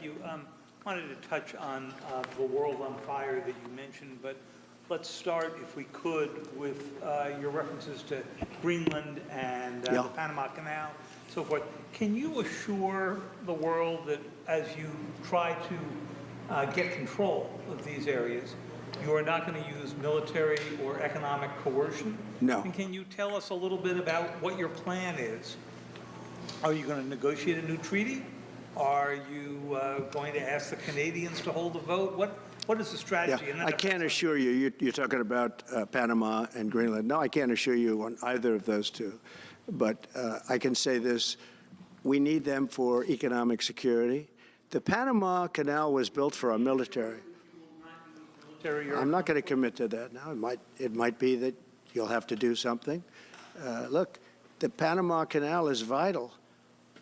you. Wanted to touch on the world on fire that you mentioned, but let's start, if we could, with your references to Greenland and the Panama Canal, so forth. Can you assure the world that as you try to get control of these areas, you are not going to use military or economic coercion? No. And can you tell us a little bit about what your plan is? Are you going to negotiate a new treaty? Are you going to ask the Canadians to hold a vote? What is the strategy? I can't assure you. You're talking about Panama and Greenland. No, I can't assure you on either of those two. But I can say this. We need them for economic security. The Panama Canal was built for our military. I'm not going to commit to that now. It might be that you'll have to do something. Look, the Panama Canal is vital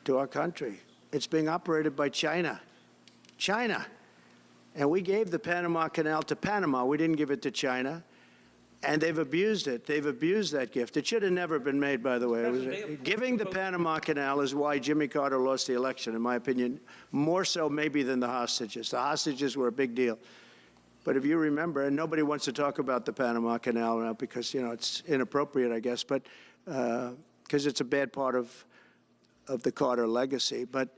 to our country. It's being operated by China. And we gave the Panama Canal to Panama. We didn't give it to China. And they've abused it. They've abused that gift. It should have never been made, by the way. Giving the Panama Canal is why Jimmy Carter lost the election, in my opinion, more so maybe than the hostages. The hostages were a big deal. But if you remember, and nobody wants to talk about the Panama Canal now because, it's inappropriate, I guess, but because it's a bad part of the Carter legacy. But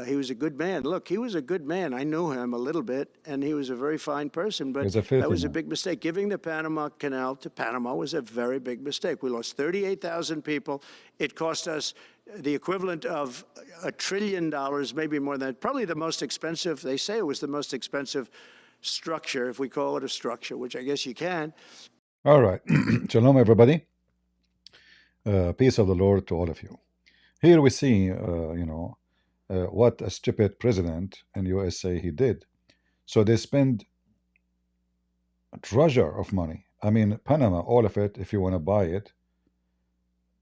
he was a good man. Look, he was a good man. I knew him a little bit, and he was a very fine person. But that was a big mistake. Giving the Panama Canal to Panama was a very big mistake. We lost 38,000 people. It cost us the equivalent of $1 trillion, maybe more than that. Probably the most expensive. They say it was the most expensive structure, if we call it a structure, which I guess you can. All right. Shalom, everybody. Peace of the Lord to all of you. Here we see, what a stupid president in USA he did. So they spend a treasure of money. I mean, Panama, all of it, if you want to buy it,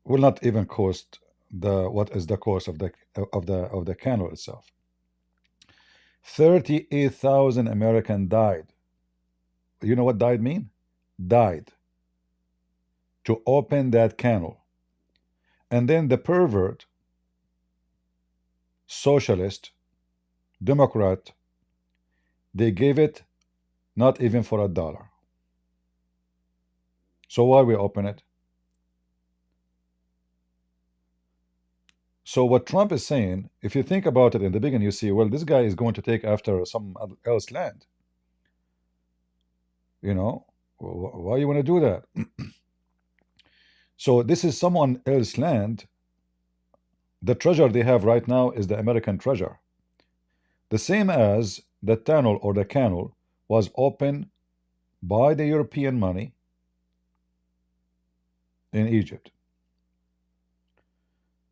will not even cost what is the cost of the canal itself. 38,000 Americans died. You know what died mean? Died to open that canal. And then the pervert, socialist, Democrat, they gave it not even for $1. So why we open it? So what Trump is saying, if you think about it in the beginning, you see, well, this guy is going to take after some else land. Why you want to do that? So this is someone else's land. The treasure they have right now is the American treasure. The same as the tunnel or the canal was opened by the European money in Egypt.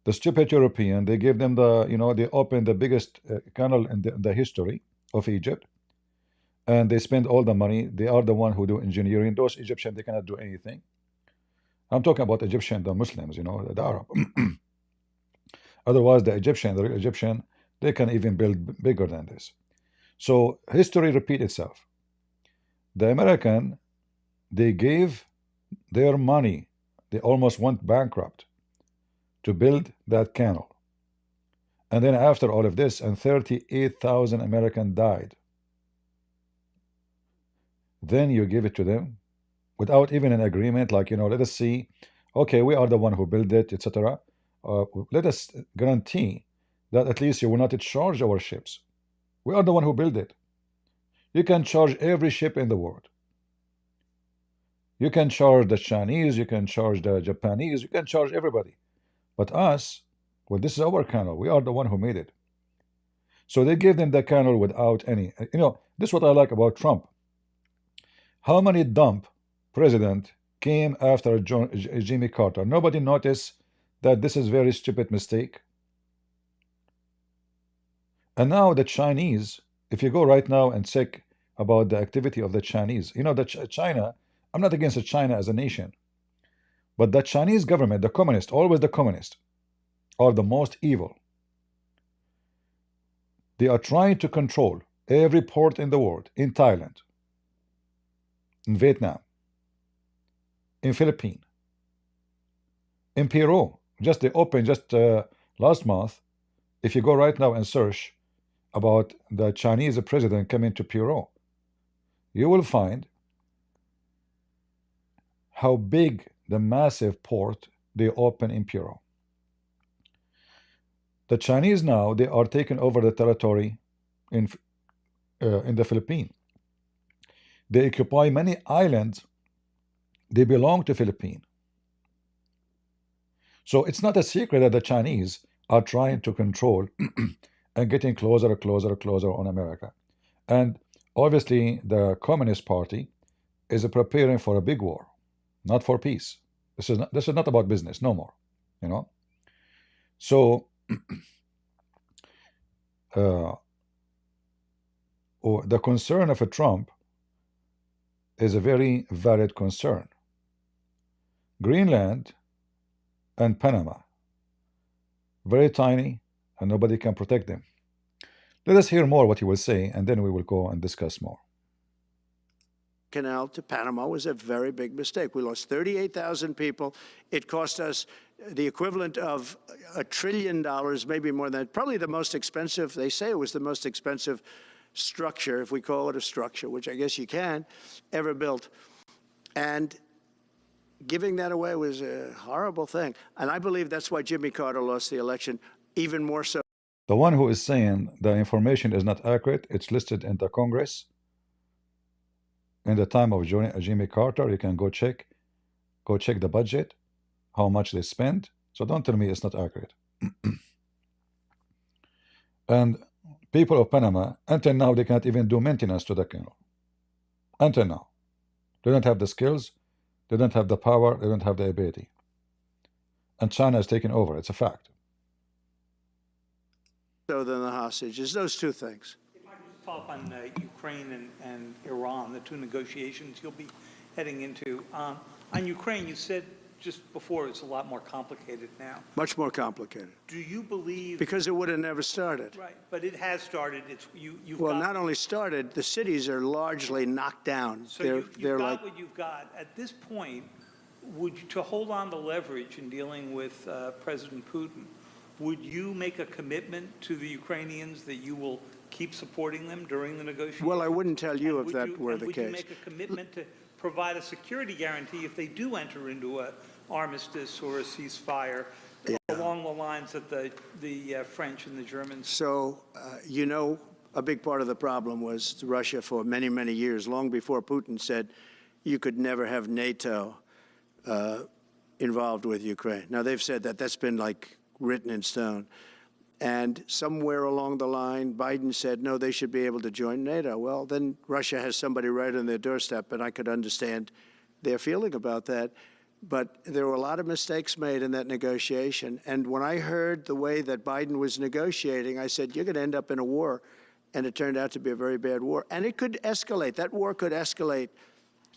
The stupid European, they gave them they opened the biggest canal in the history of Egypt. And they spend all the money. They are the one who do engineering. Those Egyptians, they cannot do anything. I'm talking about Egyptian, the Muslims, the Arab. Otherwise, the Egyptian, they can even build bigger than this. So history repeats itself. The American, they gave their money. They almost went bankrupt to build that canal. And then after all of this, and 38,000 Americans died. Then you give it to them without even an agreement, like, let us see, okay, we are the one who built it, etc. Let us guarantee that at least you will not charge our ships. We are the one who built it. You can charge every ship in the world. You can charge the Chinese, you can charge the Japanese, you can charge everybody. But us, well, this is our canal. We are the one who made it. So they gave them the canal without any, this is what I like about Trump. How many dumb president came after Jimmy Carter? Nobody noticed that this is very stupid mistake. And now the Chinese, if you go right now and check about the activity of the Chinese, that China, I'm not against China as a nation, but the Chinese government, the communist, always the communist, are the most evil. They are trying to control every port in the world, in Thailand, in Vietnam, in Philippines, in Peru. They opened just last month. If you go right now and search, about the Chinese president coming to Peru, you will find how big the massive port they open in Peru. The Chinese now, they are taking over the territory in the Philippines. They occupy many islands. They belong to Philippines. So it's not a secret that the Chinese are trying to control and getting closer and closer and closer on America. And obviously the Communist Party is preparing for a big war, not for peace. This is not about business, no more, you know. So the concern of a Trump is a very valid concern. Greenland and Panama, very tiny, and nobody can protect them. Let us hear more what he will say, and then we will go and discuss more. Canal to Panama was a very big mistake. We lost 38,000 people. It cost us the equivalent of $1 trillion, maybe more than that. Probably the most expensive, they say it was the most expensive structure, if we call it a structure, which I guess you can, ever built. And giving that away was a horrible thing. And I believe that's why Jimmy Carter lost the election, even more so. The one who is saying the information is not accurate, it's listed in the Congress. In the time of Jimmy Carter, you can go check the budget, how much they spend. So don't tell me it's not accurate. And people of Panama, until now, they can't even do maintenance to the canal. Until now. They don't have the skills, they don't have the power, they don't have the ability. And China is taking over, it's a fact. So than the hostages, those two things. If I could just follow up on Ukraine and Iran, the two negotiations you'll be heading into. On Ukraine, you said just before it's a lot more complicated now. Much more complicated. Do you believe... Because it would have never started. Right, but it has started. You've well, got, not only started, the cities are largely knocked down. So you've got what you've got. At this point, to hold on to leverage in dealing with President Putin, would you make a commitment to the Ukrainians that you will keep supporting them during the negotiations? Well, I wouldn't tell you if that were the case. Would you make a commitment to provide a security guarantee if they do enter into an armistice or a ceasefire along the lines that the French and the Germans? So, you know, a big part of the problem was Russia for many, many years, long before Putin said you could never have NATO involved with Ukraine. Now, they've said that. That's been like written in stone. And somewhere along the line, Biden said, no, they should be able to join NATO. Well, then Russia has somebody right on their doorstep, and I could understand their feeling about that. But there were a lot of mistakes made in that negotiation. And when I heard the way that Biden was negotiating, I said, you're going to end up in a war. And it turned out to be a very bad war. And it could escalate. That war could escalate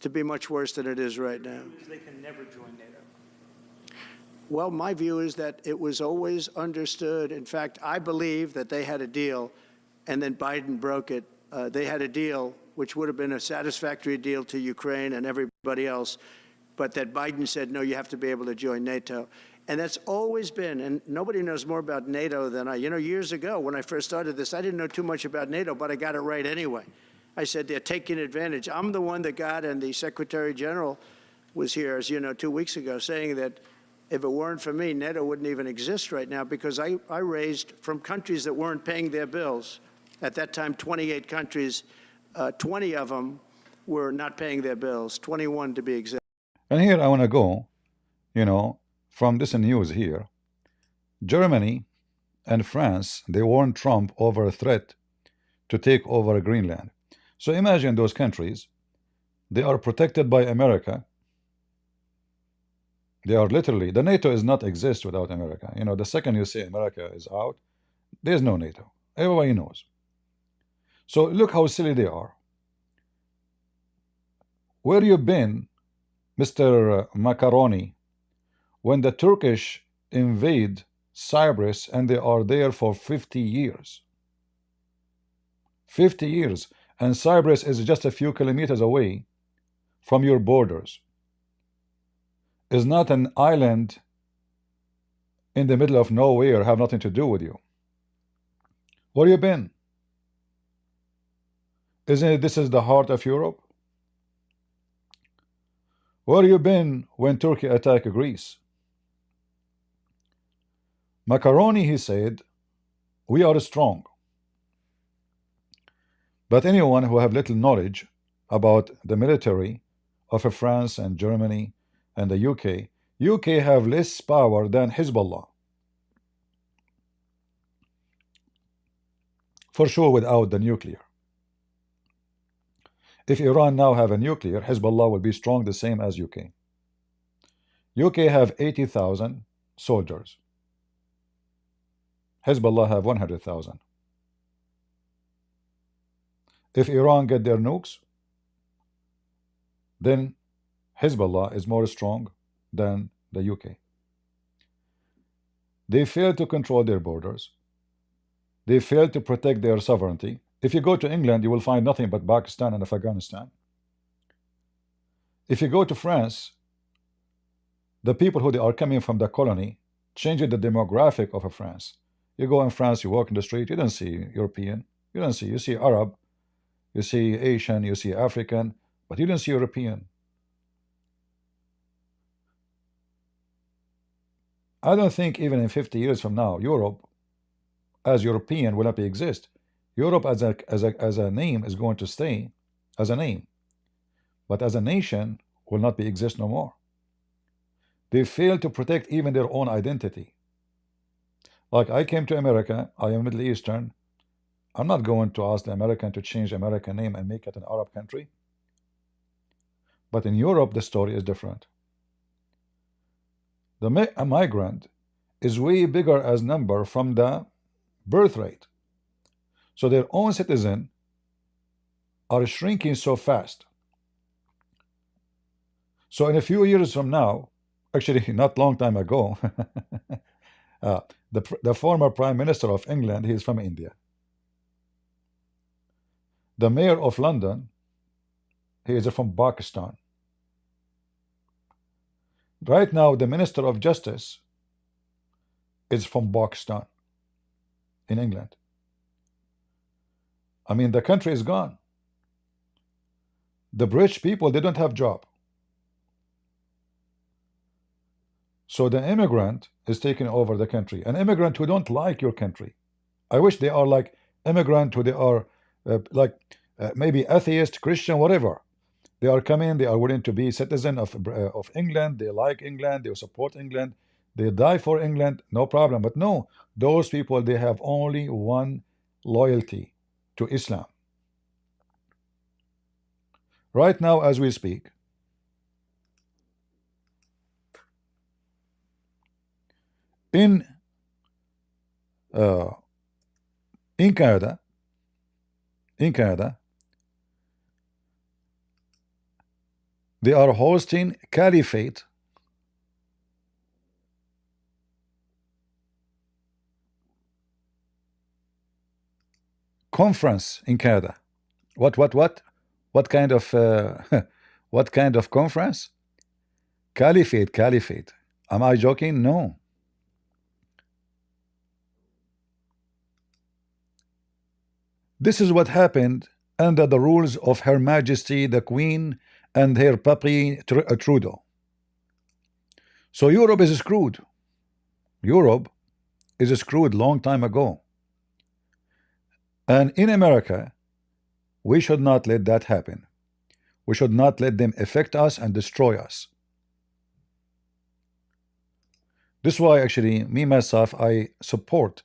to be much worse than it is right now. They can never join NATO. Well, my view is that it was always understood. In fact, I believe that they had a deal, and then Biden broke it. They had a deal which would have been a satisfactory deal to Ukraine and everybody else, but that Biden said, no, you have to be able to join NATO. And that's always been, and nobody knows more about NATO than I. You know, years ago, when I first started this, I didn't know too much about NATO, but I got it right anyway. I said, they're taking advantage. I'm the one that got, and the Secretary General was here, as you know, 2 weeks ago, saying that if it weren't for me, NATO wouldn't even exist right now, because I raised from countries that weren't paying their bills. At that time, 28 countries, 20 of them were not paying their bills, 21 to be exact. And here I want to go, you know, from this news here. Germany and France, they warned Trump over a threat to take over Greenland. So imagine those countries, they are protected by America. They are literally, the NATO does not exist without America. You know, the second you say America is out, there's no NATO. Everybody knows. So look how silly they are. Where you been, Mr. Macaroni, when the Turkish invade Cyprus and they are there for 50 years? 50 years. And Cyprus is just a few kilometers away from your borders. Is not an island in the middle of nowhere, have nothing to do with you. Where you been? Isn't it this is the heart of Europe? Where you been when Turkey attacked Greece? Macaroni, he said, we are strong. But anyone who have little knowledge about the military of France and Germany and the UK have less power than Hezbollah. For sure without the nuclear. If Iran now have a nuclear, Hezbollah will be strong the same as UK. UK have 80,000 soldiers. Hezbollah have 100,000. If Iran get their nukes, then Hezbollah is more strong than the UK. They fail to control their borders. They fail to protect their sovereignty. If you go to England, you will find nothing but Pakistan and Afghanistan. If you go to France, the people who they are coming from the colony changing the demographic of France. You go in France, you walk in the street, you don't see European, you see Arab, you see Asian, you see African, but you don't see European. I don't think even in 50 years from now, Europe as European will not exist. Europe as a name is going to stay as a name, but as a nation will not exist no more. They fail to protect even their own identity. Like I came to America, I am Middle Eastern. I'm not going to ask the American to change the American name and make it an Arab country. But in Europe, the story is different. The migrant is way bigger as number from the birth rate. So their own citizens are shrinking so fast. So in a few years from now, actually not long time ago, the former Prime Minister of England, he is from India. The Mayor of London, he is from Pakistan. Right now, the Minister of Justice is from Pakistan in England. I mean, the country is gone. The British people, they don't have job. So the immigrant is taking over the country. An immigrant who don't like your country. I wish they are like immigrant who they are maybe atheist, Christian, whatever. They are coming, they are willing to be citizen of England, they like England, they support England, they die for England, no problem. But no, those people, they have only one loyalty, to Islam. Right now, as we speak, in Canada, they are hosting Caliphate conference in Canada. What kind of what kind of conference? Caliphate. Am I joking? No. This is what happened under the rules of Her Majesty the Queen and her puppy Trudeau. So Europe is screwed. Europe is screwed long time ago. And in America, we should not let that happen. We should not let them affect us and destroy us. This is why actually me myself, I support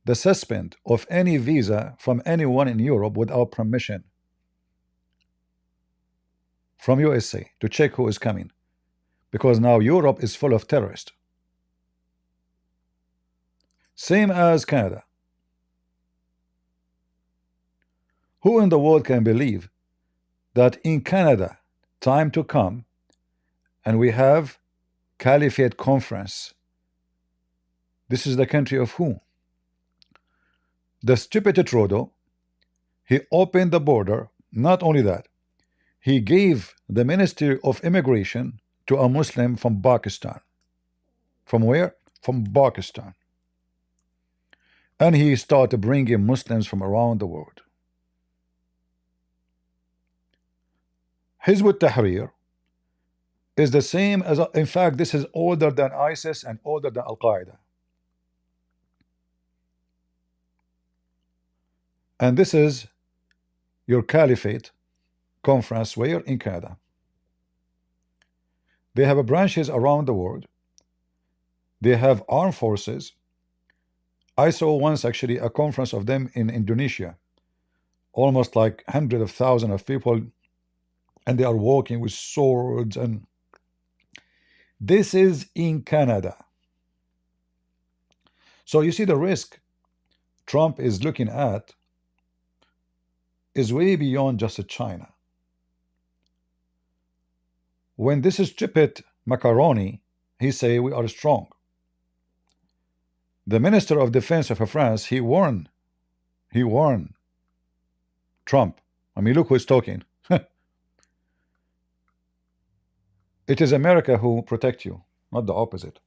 the suspend of any visa from anyone in Europe without permission from USA to check who is coming, because now Europe is full of terrorists. Same as Canada. Who in the world can believe that in Canada, time to come, and we have Caliphate conference? This is the country of who? The stupid Trudeau, he opened the border. Not only that, he gave the Ministry of Immigration to a Muslim from Pakistan. From where? From Pakistan. And he started bringing Muslims from around the world. Hizb ut-Tahrir is the same as, in fact, this is older than ISIS and older than Al-Qaeda. And this is your caliphate conference where in Canada. They have branches around the world. They have armed forces. I saw once actually a conference of them in Indonesia, almost like hundreds of thousands of people, and they are walking with swords, and this is in Canada. So you see the risk Trump is looking at is way beyond just China. When this stupid macaroni, he say we are strong. The Minister of Defense of France, he warned Trump. I mean, look who's talking. It is America who protect you, not the opposite.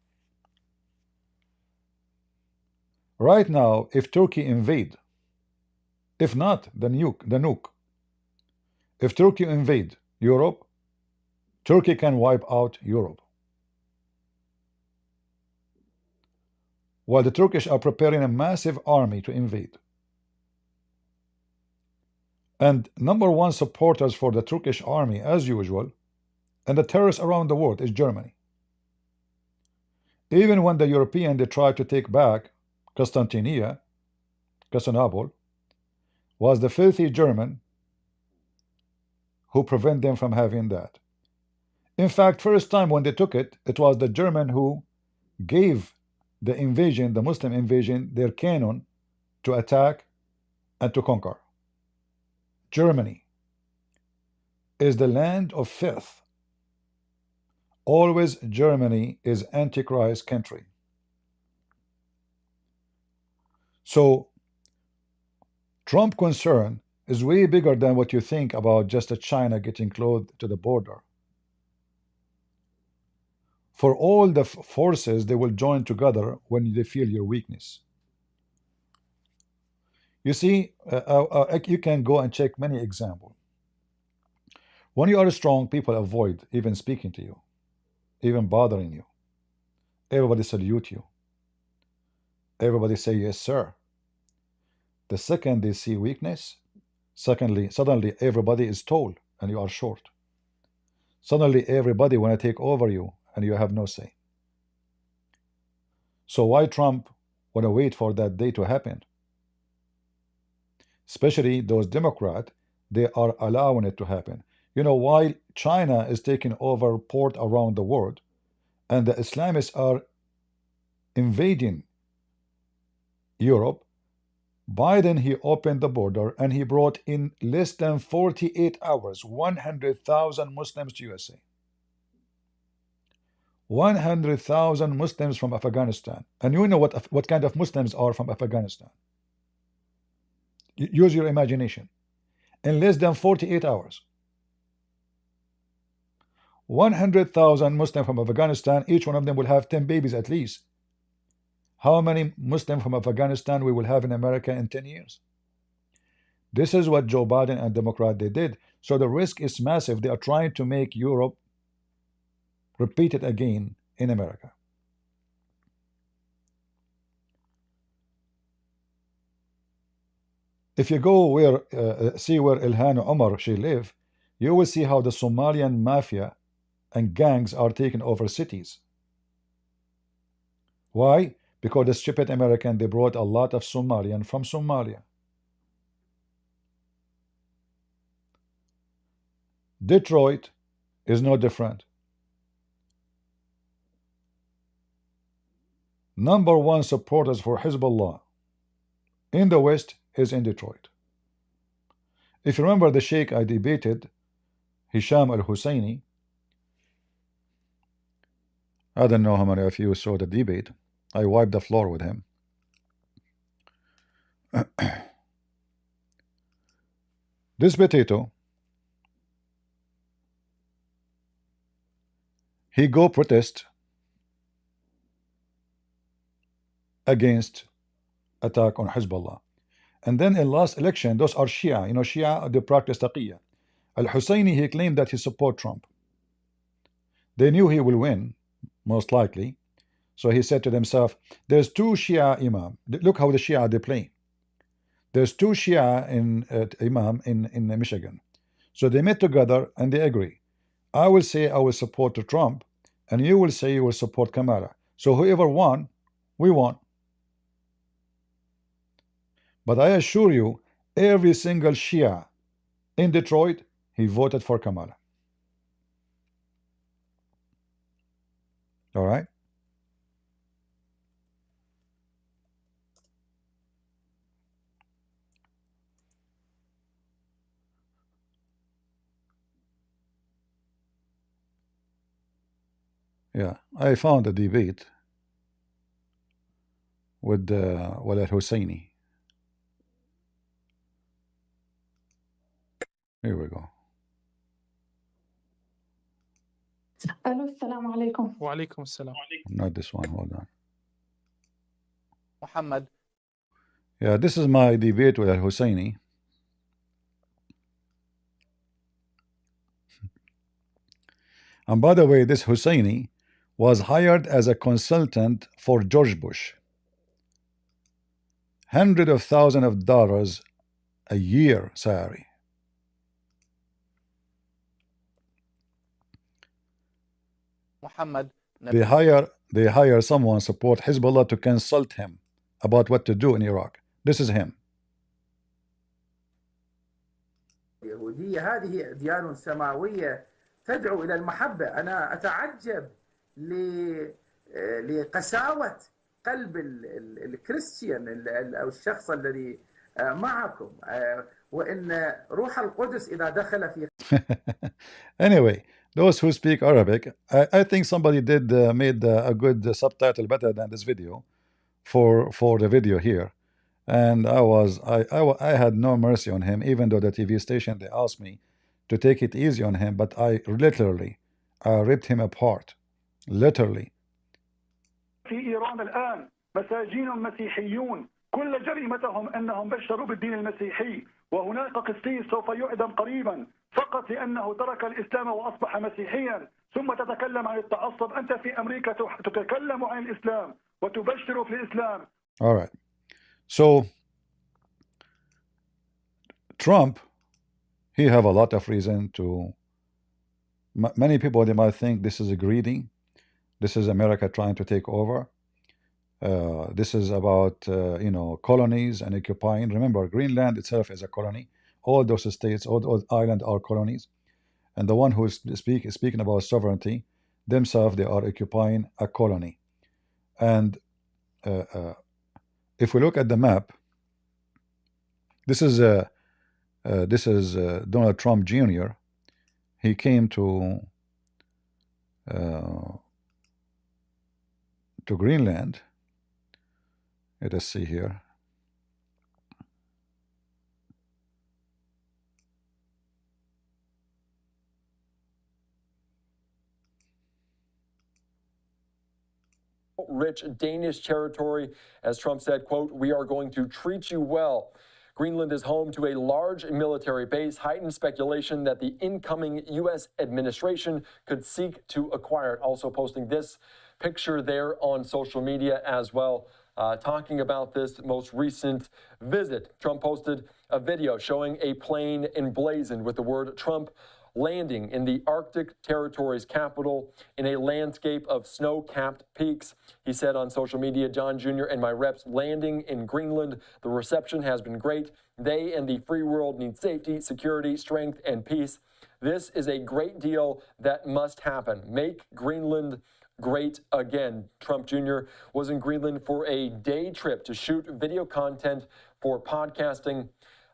Right now, if Turkey invade, if not the nuke, if Turkey invade Europe, Turkey can wipe out Europe. While the Turkish are preparing a massive army to invade. And number one supporters for the Turkish army, as usual, and the terrorists around the world, is Germany. Even when the European they tried to take back Constantinople, was the filthy German who prevent them from having that. In fact, first time when they took it, it was the German who gave the invasion, the Muslim invasion, their cannon to attack and to conquer. Germany is the land of filth. Always Germany is Antichrist country. So Trump concern is way bigger than what you think about just a China getting close to the border. For all the forces, they will join together when they feel your weakness. You see, you can go and check many examples. When you are strong, people avoid even speaking to you, even bothering you. Everybody salute you. Everybody say yes, sir. The second they see weakness, suddenly everybody is tall and you are short. Suddenly everybody want to take over you and you have no say. So why Trump want to wait for that day to happen? Especially those Democrats, they are allowing it to happen. You know, while China is taking over port around the world and the Islamists are invading Europe, Biden, he opened the border and he brought in less than 48 hours 100,000 Muslims to USA. 100,000 Muslims from Afghanistan. And you know what kind of Muslims are from Afghanistan. Use your imagination. In less than 48 hours. 100,000 Muslims from Afghanistan, each one of them will have 10 babies at least. How many Muslims from Afghanistan we will have in America in 10 years? This is what Joe Biden and Democrat they did. So the risk is massive. They are trying to make Europe repeat it again in America. If you go see where Ilhan Omar she live, you will see how the Somalian mafia and gangs are taking over cities. Why? Because the stupid American, they brought a lot of Somalian from Somalia. Detroit is no different. Number one supporters for Hezbollah in the West is in Detroit. If you remember the Sheikh I debated, Hisham al-Husseini, I don't know how many of you saw the debate. I wiped the floor with him. This potato, he go protest against attack on Hezbollah. And then in last election, those are Shia. You know, Shia, they practice taqiyya. Al-Husseini, he claimed that he support Trump. They knew he will win, most likely. So he said to themselves, there's two Shia imam. Look how the Shia they play. There's two Shia imam in Michigan. So they met together and they agree. I will say I will support Trump, and you will say you will support Kamala. So whoever won, we won. But I assure you, every single Shia in Detroit, he voted for Kamala. All right? Yeah, I found a debate with Walid Husseini. Here we go. الو السلام عليكم. وعليكم السلام. Not this one, hold on. Muhammad. Yeah, this is my debate with Husseini. And by the way, this Husseini was hired as a consultant for George Bush. Hundreds of thousands of dollars a year salary. Muhammad. They hire someone support Hezbollah to consult him about what to do in Iraq. This is him. اليهودية هذه أديان سماوية تدعو إلى المحبة. أنا أتعجب لقساوة قلب الكريستيان أو الشخص الذي معكم، وإن روح القدس إذا دخل في Anyway, those who speak Arabic, I think somebody did made a good subtitle better than this video for the video here. And I had no mercy on him, even though the TV station, they asked me to take it easy on him, but I literally ripped him apart. Literally. في إيران الآن مساجين مسيحيون كل جريمتهم أنهم بشروا بالدين المسيحي، وهناك قسيس سوف يعدم قريبا فقط لأنه ترك الإسلام وأصبح مسيحيا. ثم تتكلم عن التعصب. أنت في أمريكا تتكلم عن الإسلام وتبشر في الإسلام. All right. So Trump, he have a lot of reason to. Many people, they might think this is a greedy. This is America trying to take over. This is about colonies and occupying. Remember, Greenland itself is a colony. All those states, all those islands are colonies. And the one who is speaking about sovereignty, themselves, they are occupying a colony. And if we look at the map, this is Donald Trump Jr. He came to Greenland. Let us see here. Rich Danish territory. As Trump said, quote, "We are going to treat you well." Greenland is home to a large military base, heightened speculation that the incoming U.S. administration could seek to acquire it. Also posting this picture there on social media as well, talking about this most recent visit. Trump posted a video showing a plane emblazoned with the word Trump landing in the Arctic Territory's capital in a landscape of snow-capped peaks. He said on social media, "John Jr. and my reps landing in Greenland. The reception has been great. They and the free world need safety, security, strength, and peace. This is a great deal that must happen. Make Greenland great again." Trump Jr. was in Greenland for a day trip to shoot video content for podcasting.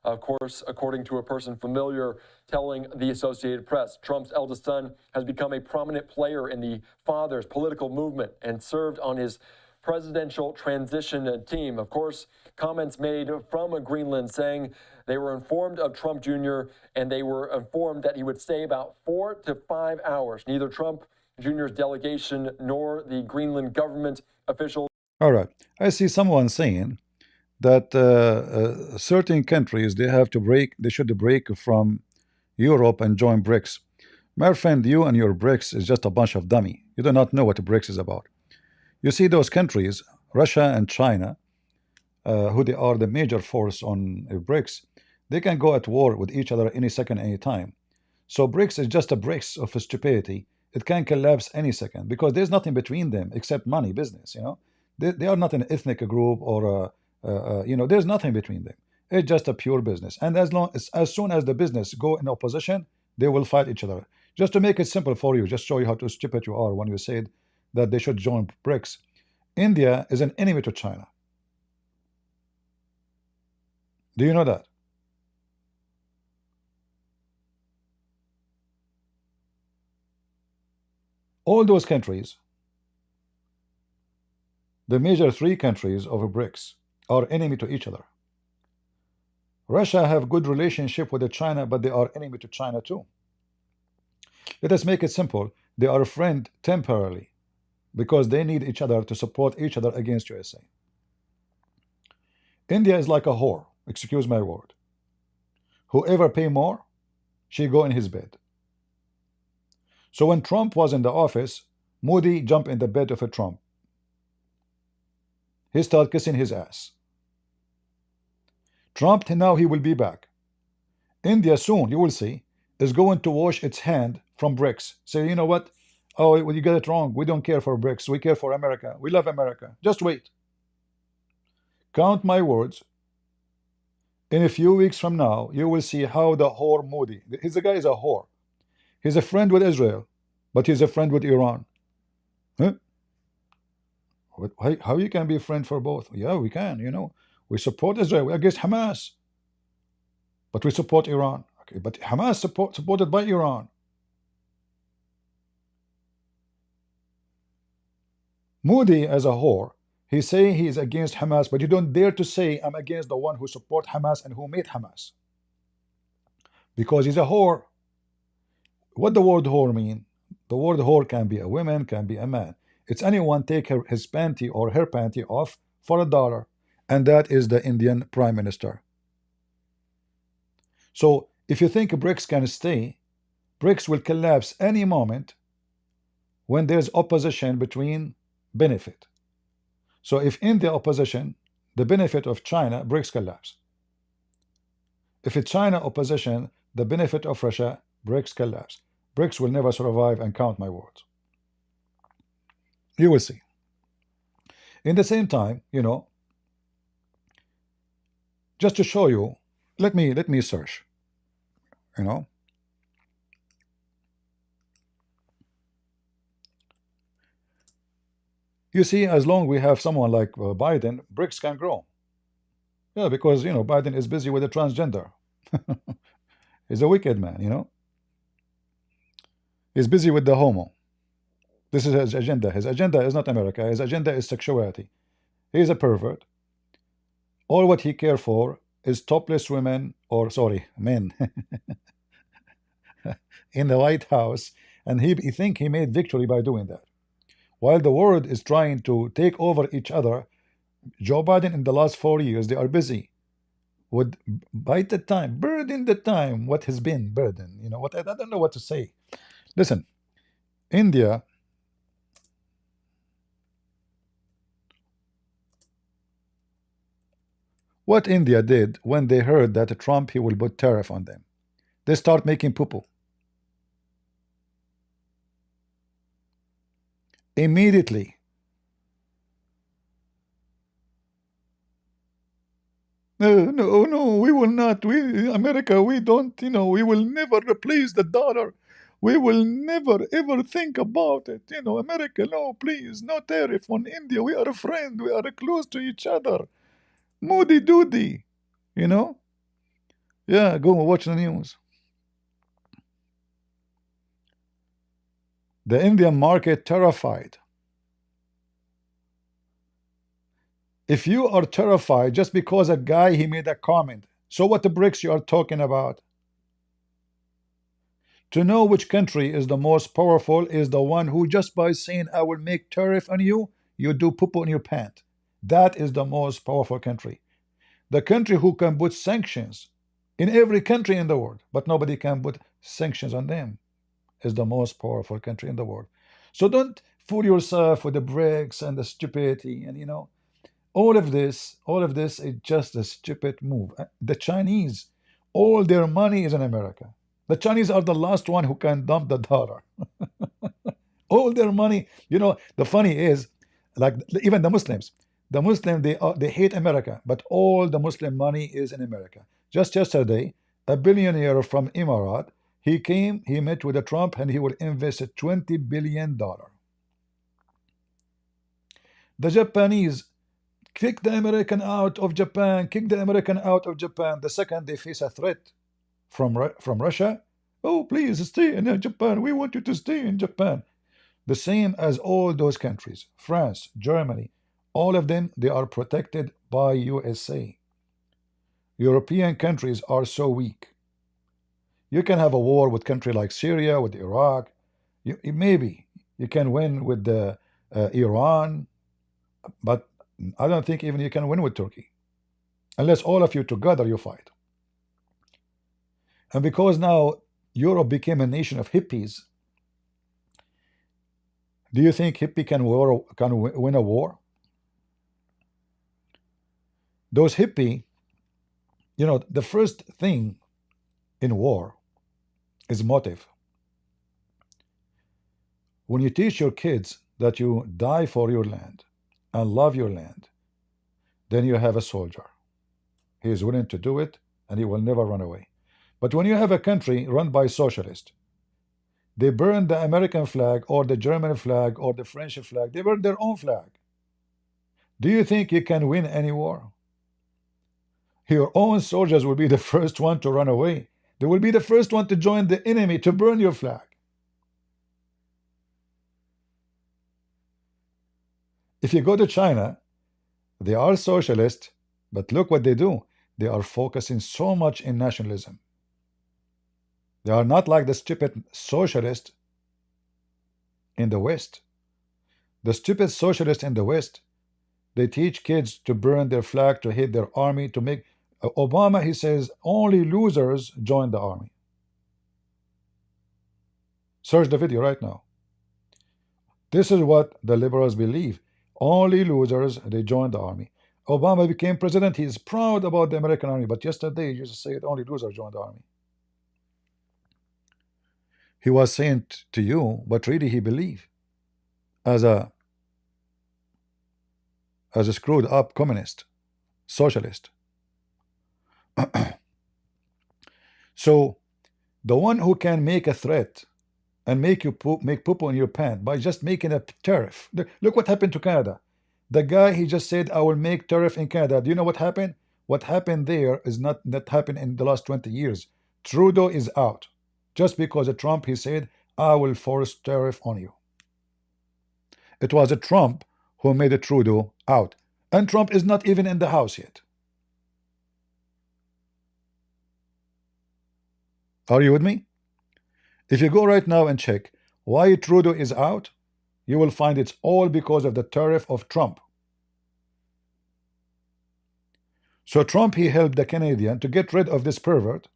Of course, according to a person familiar telling the Associated Press, Trump's eldest son has become a prominent player in the father's political movement and served on his presidential transition team. Of course, comments made from Greenland saying they were informed of Trump Jr. and they were informed that he would stay about 4 to 5 hours. Neither Trump Jr.'s delegation nor the Greenland government officials. All right. I see someone saying that certain countries, they should break from Europe and join BRICS. My friend, you and your BRICS is just a bunch of dummy. You do not know what BRICS is about. You see those countries, Russia and China, who they are the major force on BRICS, they can go at war with each other any second, any time. So BRICS is just a BRICS of stupidity. It can collapse any second because there's nothing between them except money, business. They are not an ethnic group or there's nothing between them. It's just a pure business. And as soon as the business go in opposition, they will fight each other. Just to make it simple for you, just show you how too stupid you are when you said that they should join BRICS. India is an enemy to China. Do you know that? All those countries, the major three countries of BRICS, are enemy to each other. Russia have good relationship with China, but they are enemy to China too. Let us make it simple. They are a friend temporarily because they need each other to support each other against USA. India is like a whore, excuse my word. Whoever pay more, she go in his bed. So when Trump was in the office, Modi jumped in the bed of a Trump. He started kissing his ass. Trump, now he will be back. India soon, you will see, is going to wash its hand from BRICS. Say, you know what? Oh, well, you get it wrong. We don't care for BRICS. We care for America. We love America. Just wait. Count my words. In a few weeks from now, you will see how the whore Modi, the guy is a whore. He's a friend with Israel, but he's a friend with Iran. Huh? How you can be a friend for both? Yeah, we can, We support Israel. We're against Hamas. But we support Iran. Okay, but Hamas supported by Iran. Modi as a whore, he's saying he is against Hamas, but you don't dare to say I'm against the one who support Hamas and who made Hamas. Because he's a whore. What the word whore mean? The word whore can be a woman, can be a man. It's anyone take his panty or her panty off for $1. And that is the Indian Prime Minister. So if you think BRICS can stay, BRICS will collapse any moment when there's opposition between benefit. So if in the opposition, the benefit of China, BRICS collapse. If it's China opposition, the benefit of Russia, BRICS collapse. BRICS will never survive, and count my words. You will see. In the same time, just to show you, let me search. You see, as long we have someone like Biden, BRICS can grow. Yeah, because Biden is busy with the transgender. He's a wicked man, He's busy with the homo. This is his agenda. His agenda is not America. His agenda is sexuality. He's a pervert. All what he cares for is topless women, or sorry, men, in the White House, and he think he made victory by doing that. While the world is trying to take over each other, Joe Biden in the last 4 years, they are busy with burden the time, what has been burden. What I don't know what to say. Listen, India, what India did when they heard that Trump, he will put tariff on them, they start making poo-poo. Immediately. No, we will not. America, we don't, we will never replace the dollar. We will never, ever think about it. America, no, please, no tariff on India. We are a friend. We are close to each other. Moody doody, Yeah, go watch the news. The Indian market terrified. If you are terrified just because a guy, he made a comment, so what the BRICS you are talking about? To know which country is the most powerful is the one who just by saying I will make tariff on you, you do poo-poo in your pant. That is the most powerful country. The country who can put sanctions in every country in the world, but nobody can put sanctions on them. Is the most powerful country in the world. So don't fool yourself with the BRICS and the stupidity, and all of this is just a stupid move. The Chinese, all their money is in America. The Chinese are the last one who can dump the dollar. All their money, the funny is, like even the Muslims, they hate America, but all the Muslim money is in America. Just yesterday, a billionaire from Emirat, he met with Trump, and he will invest $20 billion. The Japanese kick the American out of Japan, the second they face a threat from Russia. Oh, please stay in Japan. We want you to stay in Japan. The same as all those countries, France, Germany, all of them, they are protected by USA. European countries are so weak. You can have a war with country like Syria, with Iraq. Maybe you can win with Iran, but I don't think even you can win with Turkey, unless all of you together you fight. And because now Europe became a nation of hippies, do you think hippie can win a war? Those hippie, the first thing in war is motive. When you teach your kids that you die for your land and love your land, then you have a soldier. He is willing to do it, and he will never run away. But when you have a country run by socialists, they burn the American flag or the German flag or the French flag. They burn their own flag. Do you think you can win any war? Your own soldiers will be the first one to run away. They will be the first one to join the enemy to burn your flag. If you go to China, they are socialist, but look what they do. They are focusing so much in nationalism. They are not like the stupid socialists in the West. The stupid socialists in the West, they teach kids to burn their flag, to hate their army, to make Obama, he says, only losers join the army. Search the video right now. This is what the liberals believe. Only losers, they join the army. Obama became president. He is proud about the American army, but yesterday he just said only losers join the army. He was saying to you, but really he believed as a screwed up communist, socialist. So the one who can make a threat and make you make poop on your pants by just making a tariff. Look what happened to Canada. The guy, he just said, I will make tariff in Canada. Do you know what happened? What happened there is not that happened in the last 20 years. Trudeau is out. Just because of Trump, he said, I will force tariff on you. It was a Trump who made a Trudeau out. And Trump is not even in the House yet. Are you with me? If you go right now and check why Trudeau is out, you will find it's all because of the tariff of Trump. So Trump, he helped the Canadian to get rid of this pervert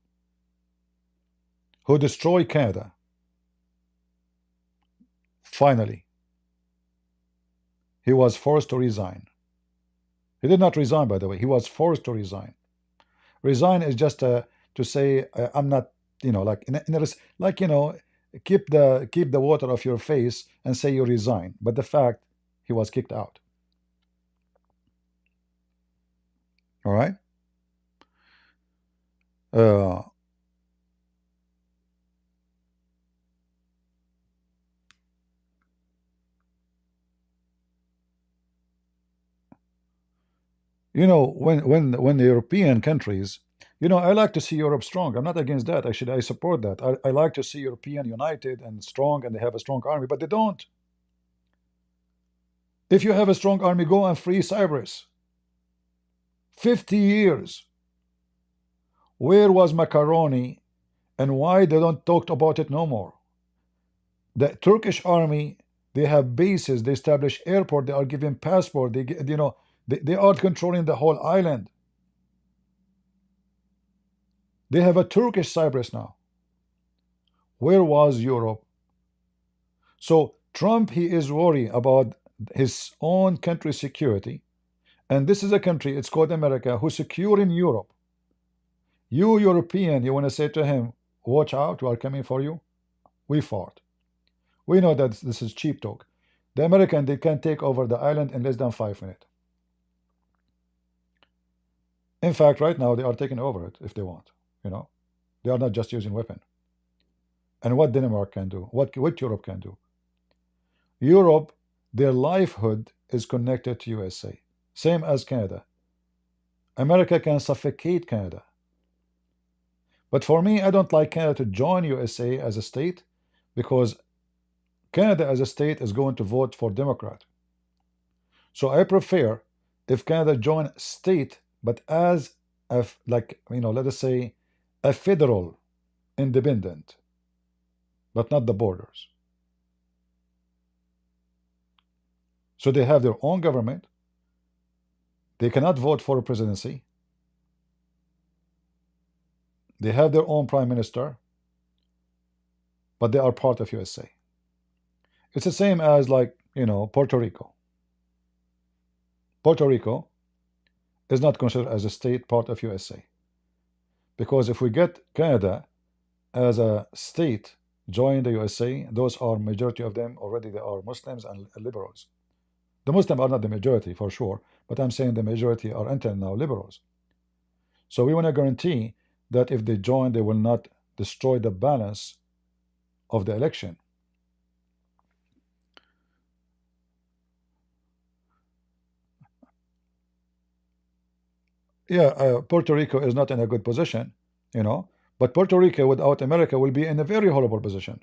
who destroyed Canada. Finally, he was forced to resign. He did not resign, by the way. He was forced to resign. Resign is just to say, I'm not, like keep the water off your face and say you resign. But the fact, he was kicked out. All right. When the European countries, I like to see Europe strong. I'm not against that. Actually, I support that. I like to see European united and strong, and they have a strong army, but they don't. If you have a strong army, go and free Cyprus. 50 years. Where was Macaroni, and why they don't talk about it no more? The Turkish army, they have bases, they establish airport, they are giving passport, they are controlling the whole island. They have a Turkish Cyprus now. Where was Europe? So Trump, he is worried about his own country's security. And this is a country, it's called America, who's secure in Europe. You European, you want to say to him, watch out, we are coming for you? We fought. We know that this is cheap talk. The American, they can take over the island in less than 5 minutes. In fact, right now, they are taking over it if they want. You know, they are not just using weapon. And what Denmark can do, what Europe can do. Europe, their livelihood is connected to USA. Same as Canada. America can suffocate Canada. But for me, I don't like Canada to join USA as a state, because Canada as a state is going to vote for Democrat. So I prefer if Canada join state, but as a, like, you know, let us say a federal independent, but not the borders. So they have their own government. They cannot vote for a presidency. They have their own prime minister, but they are part of USA. It's the same as, like, you know, Puerto Rico. Puerto Rico is not considered as a state part of USA. Because if we get Canada as a state join the USA, those are majority of them already, they are Muslims and liberals. The Muslims are not the majority for sure, but I'm saying the majority are until now liberals. So we want to guarantee that if they join, they will not destroy the balance of the election. Yeah, Puerto Rico is not in a good position, you know, but Puerto Rico without America will be in a very horrible position.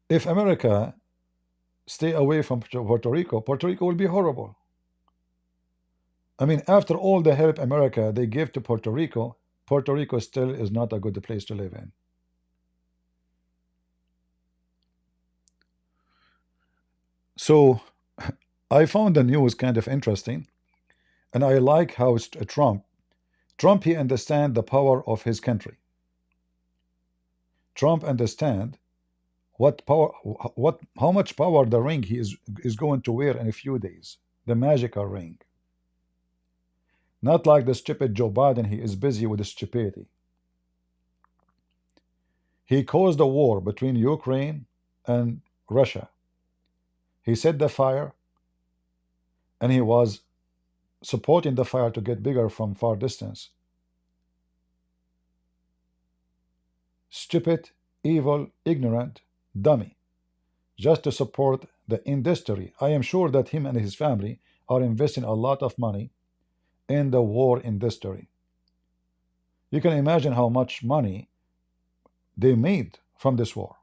If America stay away from Puerto Rico will be horrible. I mean, after all the help America they give to Puerto Rico still is not a good place to live in. So I found the news kind of interesting, and I like how Trump, he understands the power of his country. Trump understands how much power the ring he is going to wear in a few days, the magical ring. Not like the stupid Joe Biden, he is busy with his stupidity. He caused a war between Ukraine and Russia. He set the fire, and he was supporting the fire to get bigger from far distance. Stupid, evil, ignorant, dummy, just to support the industry. I am sure that him and his family are investing a lot of money in the war industry. You can imagine how much money they made from this war,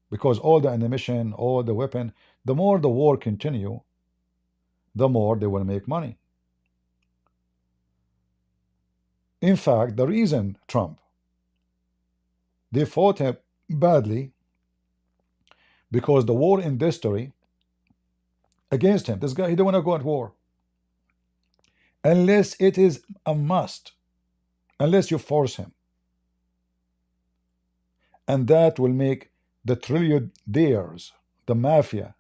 because all the ammunition, all the weapon, the more the war continue, the more they will make money. In fact, the reason Trump, they fought him badly, because the war industry against him. This guy, he don't want to go at war unless it is a must, unless you force him. And that will make the trillionaires, the mafia,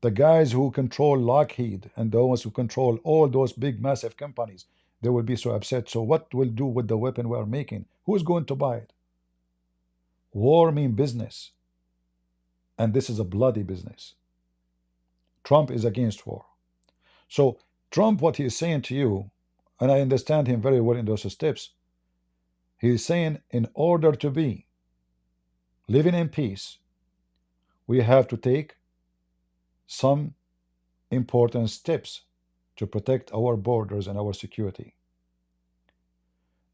the guys who control Lockheed and those who control all those big massive companies, they will be so upset. So what will do with the weapon we are making? Who's going to buy it? War means business, and this is a bloody business. Trump is against war. So Trump, what he is saying to you, and I understand him very well in those steps, he is saying in order to be living in peace, we have to take some important steps to protect our borders and our security.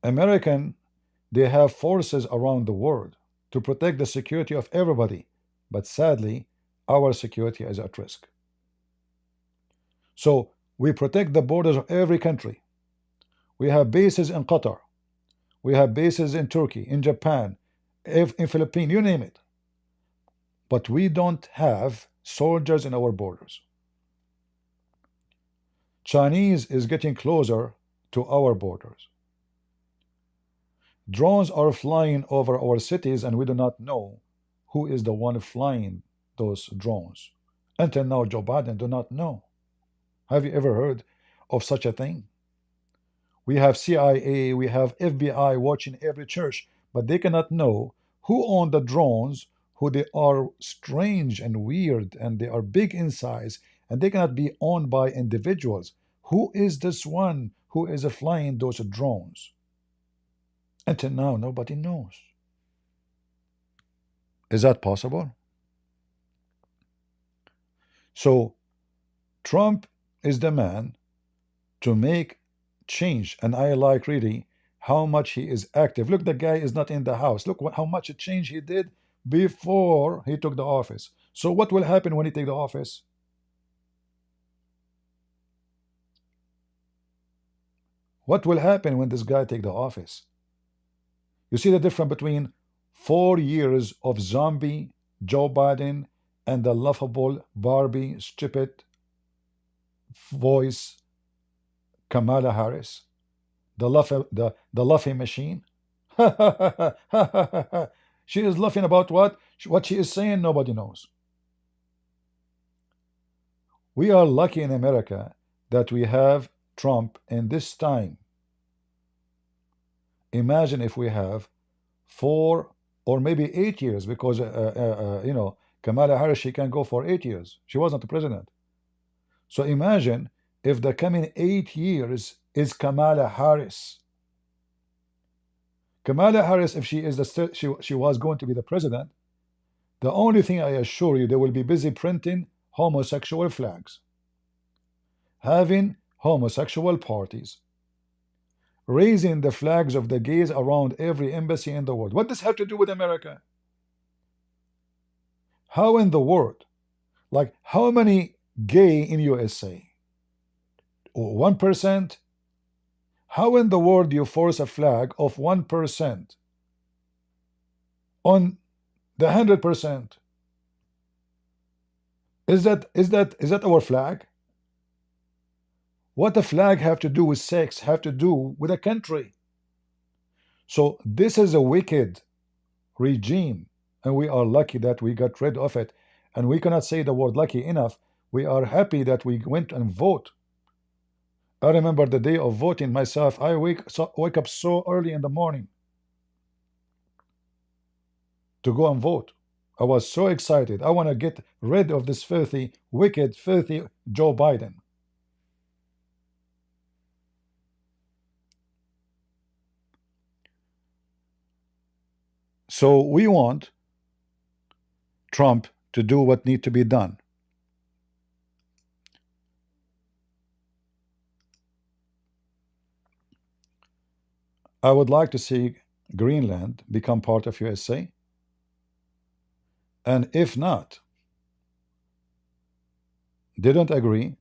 American, they have forces around the world to protect the security of everybody, but sadly, our security is at risk. So we protect the borders of every country. We have bases in Qatar. We have bases in Turkey, in Japan, in Philippines, you name it. But we don't have soldiers in our borders. Chinese is getting closer to our borders. Drones are flying over our cities, and we do not know who is the one flying those drones. Until now, Joe Biden do not know. Have you ever heard of such a thing? We have CIA, we have FBI watching every church, but they cannot know who own the drones, who they are strange and weird, and they are big in size, and they cannot be owned by individuals. Who is this one who is flying those drones? Until now, nobody knows. Is that possible? So, Trump is the man to make change, and I like really how much he is active. Look, the guy is not in the house. Look how much change he did before he took the office. So what will happen when he take the office? What will happen when this guy take the office? You see the difference between 4 years of zombie Joe Biden and the laughable Barbie stupid voice Kamala Harris, the laughing machine. She is laughing about what? What she is saying, nobody knows. We are lucky in America that we have Trump in this time. Imagine if we have 4 or maybe 8 years, because you know, Kamala Harris, she can go for 8 years. She wasn't the president. So imagine if the coming 8 years is Kamala Harris. Kamala Harris, if she is she was going to be the president, the only thing I assure you, they will be busy printing homosexual flags, having homosexual parties, raising the flags of the gays around every embassy in the world. What does this have to do with America? How in the world? Like, how many gay in USA? 1%? How in the world do you force a flag of 1% on the 100%? Is that our flag? What the flag have to do with sex have to do with a country. So this is a wicked regime, and we are lucky that we got rid of it. And we cannot say the word lucky enough. We are happy that we went and vote. I remember the day of voting myself. I wake up so early in the morning to go and vote. I was so excited. I want to get rid of this filthy, wicked, filthy Joe Biden. So we want Trump to do what needs to be done. I would like to see Greenland become part of USA. And if not, they don't agree,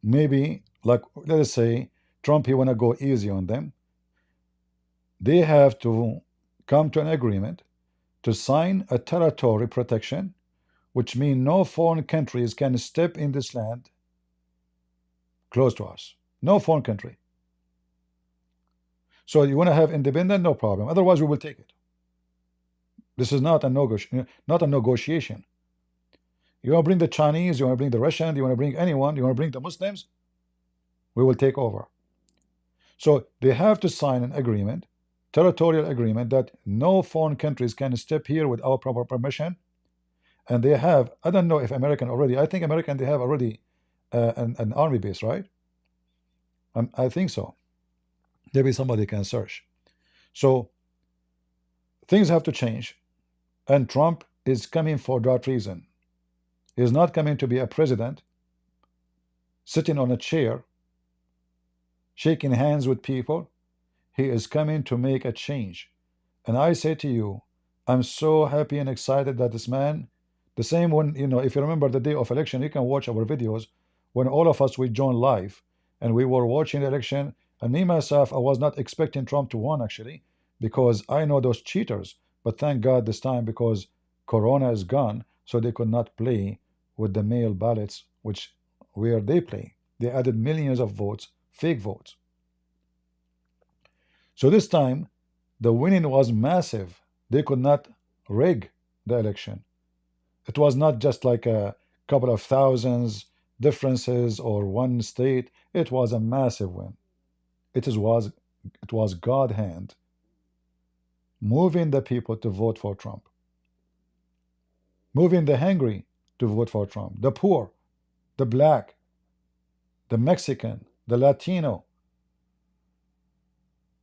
maybe, like, let us say Trump, he want to go easy on them. They have to come to an agreement to sign a territory protection, which means no foreign countries can step in this land close to us. No foreign country. So you want to have independent, no problem. Otherwise, we will take it. This is not a negotiation. You want to bring the Chinese, you want to bring the Russians, you want to bring anyone, you want to bring the Muslims, we will take over. So they have to sign an agreement, territorial agreement, that no foreign countries can step here without proper permission. And they have, I don't know if American already, I think American, they have already an army base, right? I think so. Maybe somebody can search. So things have to change, and Trump is coming for that reason. He's not coming to be a president sitting on a chair shaking hands with people. He is coming to make a change. And I say to you, I'm so happy and excited that this man, the same when, you know, if you remember the day of election, you can watch our videos when all of us, we joined live and we were watching the election. And me, myself, I was not expecting Trump to win, actually, because I know those cheaters. But thank God this time, because Corona is gone, so they could not play with the mail ballots, where they play. They added millions of votes, fake votes. So this time, the winning was massive. They could not rig the election. It was not just like a couple of thousands differences or one state. It was a massive win. It was God's hand moving the people to vote for Trump, moving the hungry to vote for Trump, the poor, the black, the Mexican, the Latino.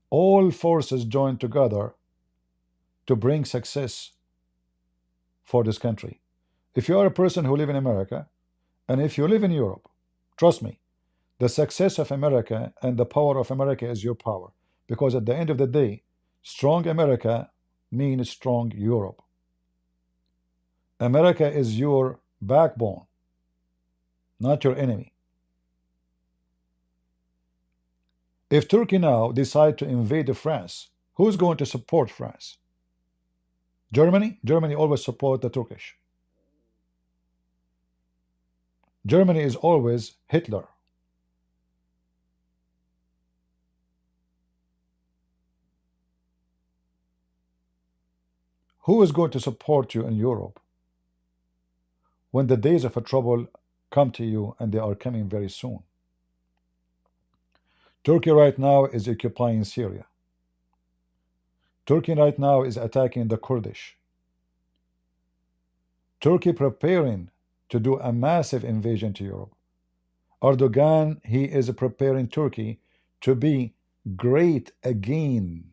All forces joined together to bring success for this country. If you are a person who live in America, and if you live in Europe, trust me, the success of America and the power of America is your power. Because at the end of the day, strong America means strong Europe. America is your backbone, not your enemy. If Turkey now decide to invade France, who's going to support France? Germany? Germany always support the Turkish. Germany is always Hitler. Who is going to support you in Europe when the days of a trouble come to you, and they are coming very soon? Turkey right now is occupying Syria. Turkey right now is attacking the Kurdish. Turkey preparing to do a massive invasion to Europe. Erdogan, he is preparing Turkey to be great again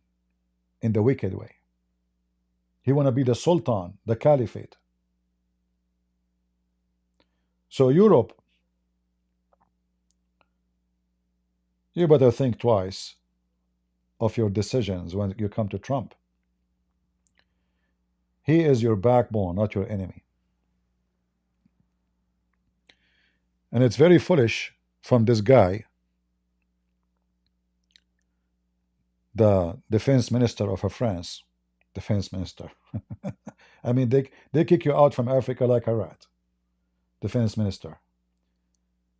in the wicked way. He want to be the Sultan, the Caliphate. So Europe, you better think twice of your decisions when you come to Trump. He is your backbone, not your enemy. And it's very foolish from this guy, the defense minister of France, defense minister. I mean, they kick you out from Africa like a rat. Defense minister.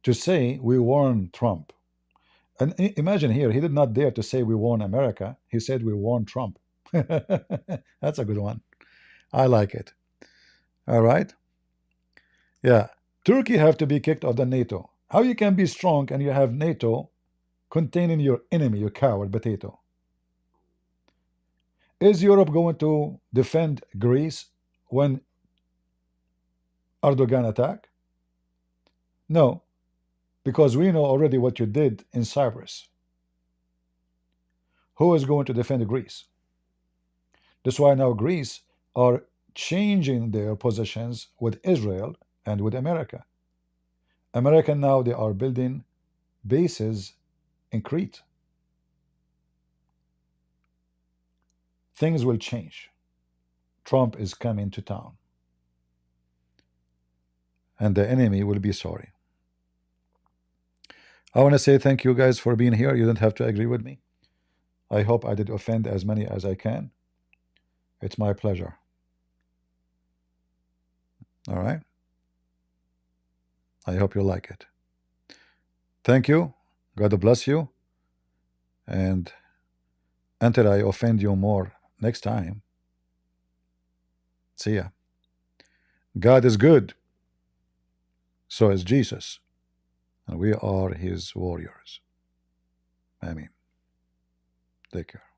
To say we warn Trump. And imagine here, he did not dare to say we warn America. He said we warn Trump. That's a good one. I like it. All right. Yeah. Turkey have to be kicked off the NATO. How you can be strong and you have NATO containing your enemy, you coward potato? Is Europe going to defend Greece when Erdogan attack? No, because we know already what you did in Cyprus. Who is going to defend Greece? That's why now Greece are changing their positions with Israel and with America. America now, they are building bases in Crete. Things will change. Trump is coming to town. And the enemy will be sorry. I want to say thank you guys for being here. You don't have to agree with me. I hope I did offend as many as I can. It's my pleasure. All right. I hope you like it. Thank you. God bless you. And until I offend you more next time, see ya. God is good. So is Jesus. And we are his warriors. Amen. Take care.